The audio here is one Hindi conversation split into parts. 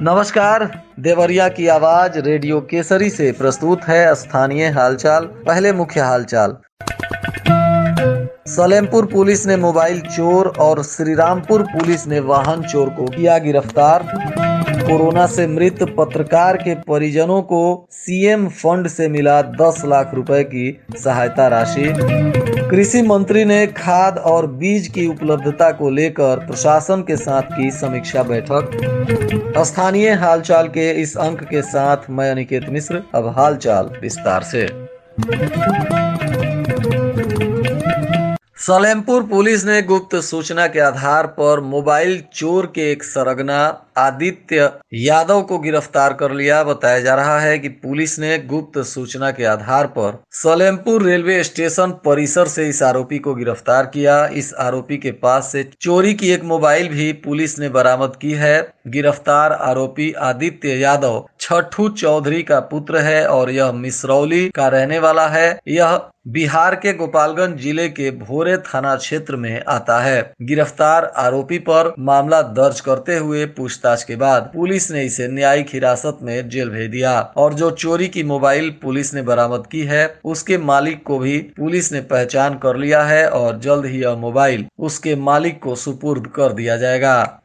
नमस्कार। देवरिया की आवाज रेडियो केसरी से प्रस्तुत है स्थानीय हालचाल। पहले मुख्य हालचाल। सलेमपुर पुलिस ने मोबाइल चोर और श्रीरामपुर पुलिस ने वाहन चोर को किया गिरफ्तार। कोरोना से मृत पत्रकार के परिजनों को सीएम फंड से मिला 10 लाख रुपए की सहायता राशि। कृषि मंत्री ने खाद और बीज की उपलब्धता को लेकर प्रशासन के साथ की समीक्षा बैठक। स्थानीय हालचाल के इस अंक के साथ मैं अनिकेत मिश्र। अब हालचाल विस्तार से। सलेमपुर पुलिस ने गुप्त सूचना के आधार पर मोबाइल चोर के एक सरगना आदित्य यादव को गिरफ्तार कर लिया। बताया जा रहा है कि पुलिस ने गुप्त सूचना के आधार पर सलेमपुर रेलवे स्टेशन परिसर से इस आरोपी को गिरफ्तार किया। इस आरोपी के पास से चोरी की एक मोबाइल भी पुलिस ने बरामद की है। गिरफ्तार आरोपी आदित्य यादव छठू चौधरी का पुत्र है और यह मिसरौली का रहने वाला है। यह बिहार के गोपालगंज जिले के भोरे थाना क्षेत्र में आता है। गिरफ्तार आरोपी पर मामला दर्ज करते हुए पूछताछ के बाद पुलिस ने इसे न्यायिक हिरासत में जेल भेज दिया और जो चोरी की मोबाइल पुलिस ने बरामद की है उसके मालिक को भी पुलिस ने पहचान कर लिया है और जल्द ही यह मोबाइल उसके मालिक को सुपुर्द कर दिया जाएगा।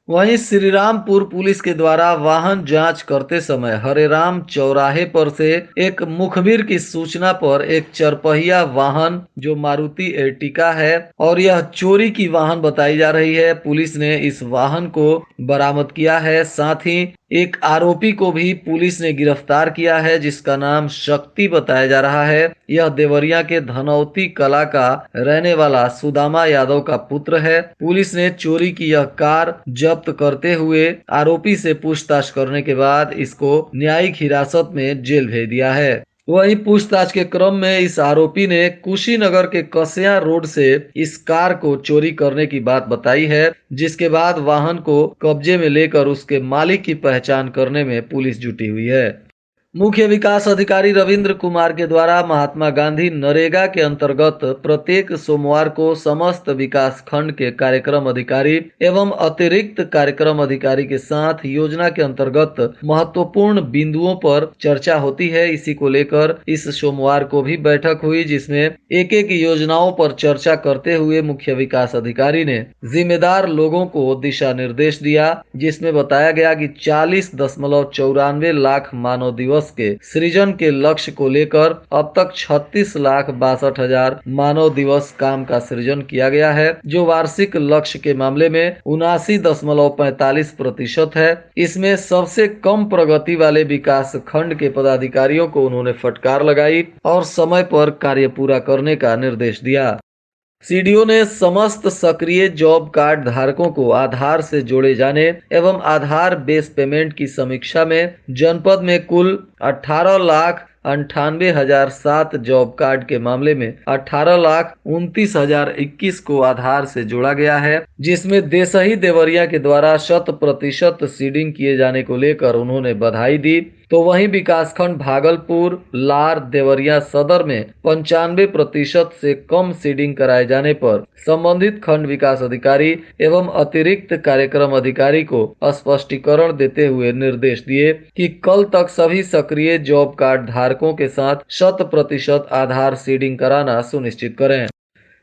वहीं श्रीरामपुर पुलिस के द्वारा वाहन जांच करते समय हरेराम चौराहे पर से एक मुखबिर की सूचना पर एक चरपहिया वाहन जो मारुति एर्टिगा है और यह चोरी की वाहन बताई जा रही है, पुलिस ने इस वाहन को बरामद किया है। साथ ही एक आरोपी को भी पुलिस ने गिरफ्तार किया है जिसका नाम शक्ति बताया जा रहा है। यह देवरिया के धनौती कला का रहने वाला सुदामा यादव का पुत्र है। पुलिस ने चोरी की यह कार जब्त करते हुए आरोपी से पूछताछ करने के बाद इसको न्यायिक हिरासत में जेल भेज दिया है। वहीं पूछताछ के क्रम में इस आरोपी ने कुशीनगर के कसिया रोड से इस कार को चोरी करने की बात बताई है, जिसके बाद वाहन को कब्जे में लेकर उसके मालिक की पहचान करने में पुलिस जुटी हुई है। मुख्य विकास अधिकारी रविंद्र कुमार के द्वारा महात्मा गांधी नरेगा के अंतर्गत प्रत्येक सोमवार को समस्त विकास खंड के कार्यक्रम अधिकारी एवं अतिरिक्त कार्यक्रम अधिकारी के साथ योजना के अंतर्गत महत्वपूर्ण बिंदुओं पर चर्चा होती है। इसी को लेकर इस सोमवार को भी बैठक हुई जिसमें एक एक योजनाओं पर चर्चा करते हुए मुख्य विकास अधिकारी ने जिम्मेदार लोगों को दिशा निर्देश दिया, जिसमें बताया गया कि 40.94 लाख मानव दिवस के सृजन के लक्ष्य को लेकर अब तक 36,62,000 मानव दिवस काम का सृजन किया गया है, जो वार्षिक लक्ष्य के मामले में 79.45% है। इसमें सबसे कम प्रगति वाले विकास खंड के पदाधिकारियों को उन्होंने फटकार लगाई और समय पर कार्य पूरा करने का निर्देश दिया। सीडीओ ने समस्त सक्रिय जॉब कार्ड धारकों को आधार से जोड़े जाने एवं आधार बेस पेमेंट की समीक्षा में जनपद में कुल 18,98,007 जॉब कार्ड के मामले में 18,29,021 को आधार से जोड़ा गया है, जिसमें देसही देवरिया के द्वारा 100% सीडिंग किए जाने को लेकर उन्होंने बधाई दी। तो वहीं विकासखंड भागलपुर लार देवरिया सदर में 95% से कम सीडिंग कराए जाने पर संबंधित खंड विकास अधिकारी एवं अतिरिक्त कार्यक्रम अधिकारी को स्पष्टीकरण देते हुए निर्देश दिए कि कल तक सभी सक्रिय जॉब कार्ड धारकों के साथ 100% आधार सीडिंग कराना सुनिश्चित करें।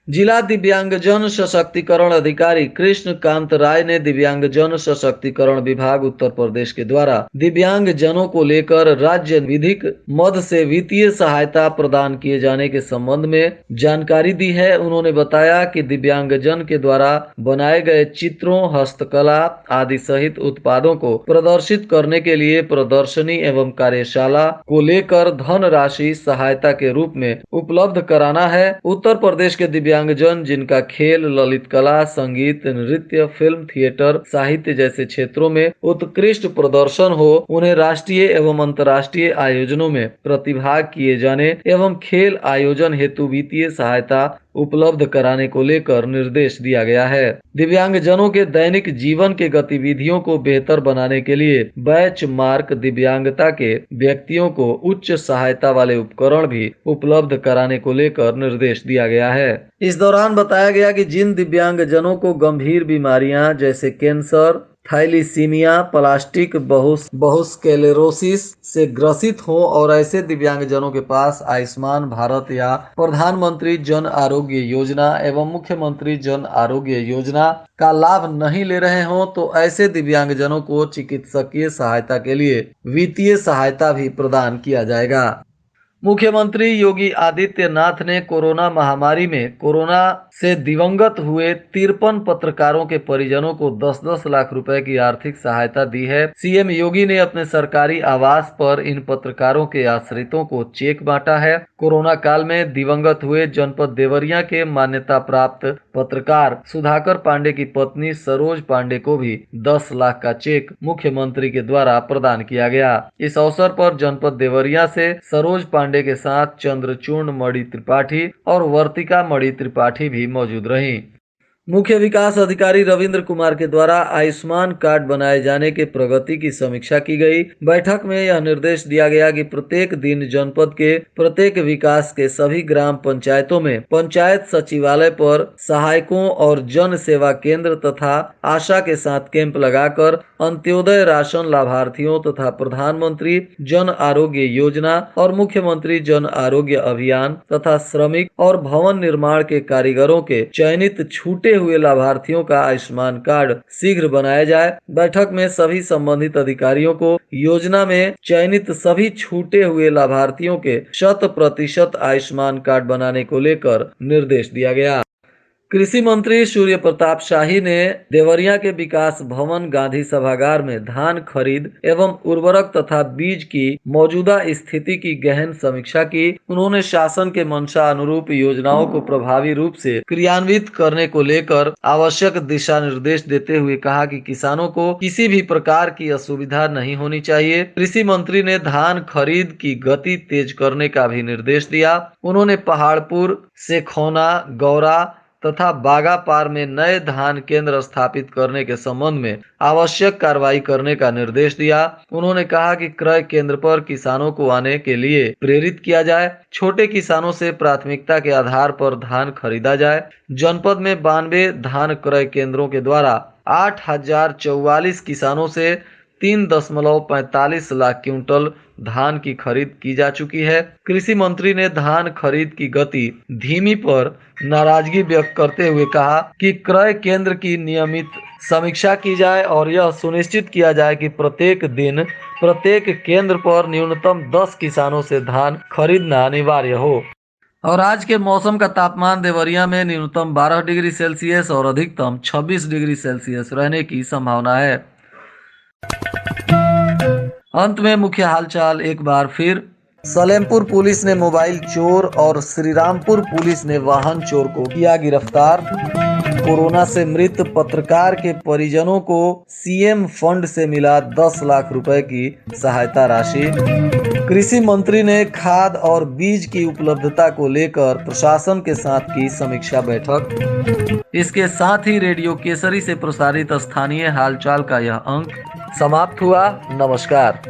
जिला दिव्यांगजन सशक्तिकरण अधिकारी कृष्ण कांत राय ने दिव्यांगजन सशक्तिकरण विभाग उत्तर प्रदेश के द्वारा दिव्यांग जनों को लेकर राज्य विधिक मद से वित्तीय सहायता प्रदान किए जाने के संबंध में जानकारी दी है। उन्होंने बताया कि दिव्यांगजन के द्वारा बनाए गए चित्रों, हस्तकला आदि सहित उत्पादों को प्रदर्शित करने के लिए प्रदर्शनी एवं कार्यशाला को लेकर धन राशि सहायता के रूप में उपलब्ध कराना है। उत्तर प्रदेश के दिव्यांगजन जिनका खेल, ललित कला, संगीत, नृत्य, फिल्म, थिएटर, साहित्य जैसे क्षेत्रों में उत्कृष्ट प्रदर्शन हो, उन्हें राष्ट्रीय एवं अंतर्राष्ट्रीय आयोजनों में प्रतिभाग किए जाने एवं खेल आयोजन हेतु वित्तीय सहायता उपलब्ध कराने को लेकर निर्देश दिया गया है। दिव्यांगजनों के दैनिक जीवन के गतिविधियों को बेहतर बनाने के लिए बैच मार्क दिव्यांगता के व्यक्तियों को उच्च सहायता वाले उपकरण भी उपलब्ध कराने को लेकर निर्देश दिया गया है। इस दौरान बताया गया कि जिन दिव्यांगजनों को गंभीर बीमारियां जैसे कैंसर, थैलीसीमिया, प्लास्टिक बहुस्क्लेरोसिस से ग्रसित हो और ऐसे दिव्यांगजनों के पास आयुष्मान भारत या प्रधानमंत्री जन आरोग्य योजना एवं मुख्यमंत्री जन आरोग्य योजना का लाभ नहीं ले रहे हों, तो ऐसे दिव्यांगजनों को चिकित्सकीय सहायता के लिए वित्तीय सहायता भी प्रदान किया जाएगा। मुख्यमंत्री योगी आदित्यनाथ ने कोरोना महामारी में कोरोना से दिवंगत हुए 53 पत्रकारों के परिजनों को 10-10 लाख रुपए की आर्थिक सहायता दी है। सीएम योगी ने अपने सरकारी आवास पर इन पत्रकारों के आश्रितों को चेक बांटा है। कोरोना काल में दिवंगत हुए जनपद देवरिया के मान्यता प्राप्त पत्रकार सुधाकर पांडे की पत्नी सरोज पांडे को भी 10 लाख का चेक मुख्यमंत्री के द्वारा प्रदान किया गया। इस अवसर पर जनपद देवरिया से सरोज पांडे के साथ चंद्रचूर्ण मणि त्रिपाठी और वर्तिका मणि त्रिपाठी भी मौजूद रहीं। मुख्य विकास अधिकारी रविंद्र कुमार के द्वारा आयुष्मान कार्ड बनाए जाने के प्रगति की समीक्षा की गई। बैठक में यह निर्देश दिया गया कि प्रत्येक दिन जनपद के प्रत्येक विकास के सभी ग्राम पंचायतों में पंचायत सचिवालय पर सहायकों और जन सेवा केंद्र तथा आशा के साथ कैंप लगाकर अंत्योदय राशन लाभार्थियों तथा प्रधानमंत्री जन आरोग्य योजना और मुख्यमंत्री जन आरोग्य अभियान तथा श्रमिक और भवन निर्माण के कारीगरों के चयनित छूटे हुए लाभार्थियों का आयुष्मान कार्ड शीघ्र बनाया जाए। बैठक में सभी संबंधित अधिकारियों को योजना में चयनित सभी छूटे हुए लाभार्थियों के 100% आयुष्मान कार्ड बनाने को लेकर निर्देश दिया गया। कृषि मंत्री सूर्य प्रताप शाही ने देवरिया के विकास भवन गांधी सभागार में धान खरीद एवं उर्वरक तथा बीज की मौजूदा स्थिति की गहन समीक्षा की। उन्होंने शासन के मंशा अनुरूप योजनाओं को प्रभावी रूप से क्रियान्वित करने को लेकर आवश्यक दिशा निर्देश देते हुए कहा कि किसानों को किसी भी प्रकार की असुविधा नहीं होनी चाहिए। कृषि मंत्री ने धान खरीद की गति तेज करने का भी निर्देश दिया। उन्होंने पहाड़पुर, सेखौना, गौरा तथा बागापार में नए धान केंद्र स्थापित करने के संबंध में आवश्यक कार्रवाई करने का निर्देश दिया। उन्होंने कहा कि क्रय केंद्र पर किसानों को आने के लिए प्रेरित किया जाए। छोटे किसानों से प्राथमिकता के आधार पर धान खरीदा जाए। जनपद में 92 धान क्रय केंद्रों के द्वारा 8044 किसानों से 3.45 लाख क्विंटल धान की खरीद की जा चुकी है। कृषि मंत्री ने धान खरीद की गति धीमी पर नाराजगी व्यक्त करते हुए कहा कि क्रय केंद्र की नियमित समीक्षा की जाए और यह सुनिश्चित किया जाए कि प्रत्येक दिन प्रत्येक केंद्र पर न्यूनतम 10 किसानों से धान खरीदना अनिवार्य हो। और आज के मौसम का तापमान देवरिया में न्यूनतम 12 डिग्री सेल्सियस और अधिकतम 26 डिग्री सेल्सियस रहने की संभावना है। अंत में मुख्य हालचाल एक बार फिर। सलेमपुर पुलिस ने मोबाइल चोर और श्रीरामपुर पुलिस ने वाहन चोर को किया गिरफ्तार। कोरोना से मृत पत्रकार के परिजनों को सीएम फंड से मिला 10 लाख रुपए की सहायता राशि। कृषि मंत्री ने खाद और बीज की उपलब्धता को लेकर प्रशासन के साथ की समीक्षा बैठक। इसके साथ ही रेडियो केसरी से प्रसारित स्थानीय हालचाल का यह अंक समाप्त हुआ। नमस्कार।